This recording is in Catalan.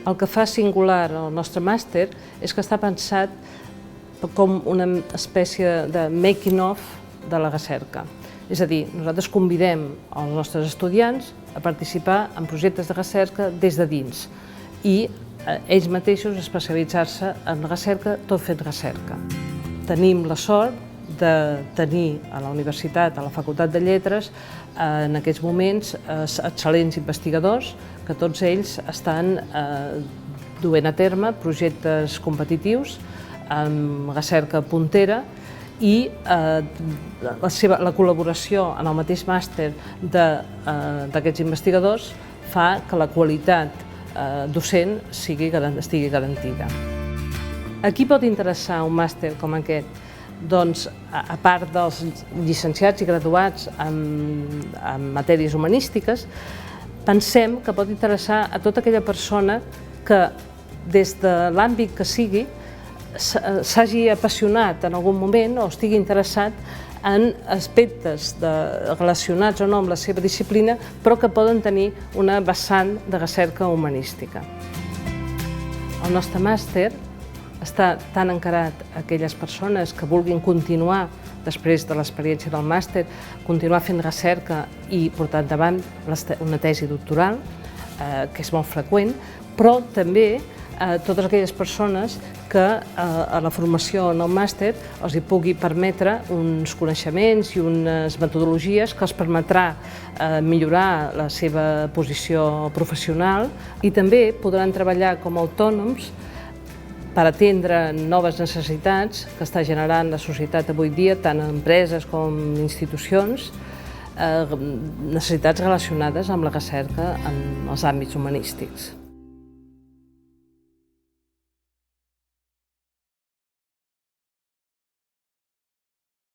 El que fa singular el nostre màster és que està pensat com una espècie de making-of de la recerca. És a dir, nosaltres convidem els nostres estudiants a participar en projectes de recerca des de dins i ells mateixos especialitzar-se en recerca, tot fent recerca. Tenim la sort de tenir a la universitat, a la Facultat de Lletres, en aquests moments excel·lents investigadors que tots ells estan duent a terme projectes competitius amb recerca puntera i la col·laboració en el mateix màster d'aquests investigadors fa que la qualitat docent estigui garantida. A qui pot interessar un màster com aquest? Doncs, a part dels llicenciats i graduats en matèries humanístiques, pensem que pot interessar a tota aquella persona que, des de l'àmbit que sigui, s'hagi apassionat en algun moment o estigui interessat en aspectes relacionats o no amb la seva disciplina, però que poden tenir una vessant de recerca humanística. El nostre màster està tan encarat a aquelles persones que vulguin continuar, després de l'experiència del màster, continuar fent recerca i portar endavant una tesi doctoral, que és molt freqüent, però també a totes aquelles persones que a la formació en el màster els hi pugui permetre uns coneixements i unes metodologies que els permetrà millorar la seva posició professional i també podran treballar com a autònoms per atendre noves necessitats que està generant la societat avui dia, tant empreses com institucions, necessitats relacionades amb la recerca en els àmbits humanístics.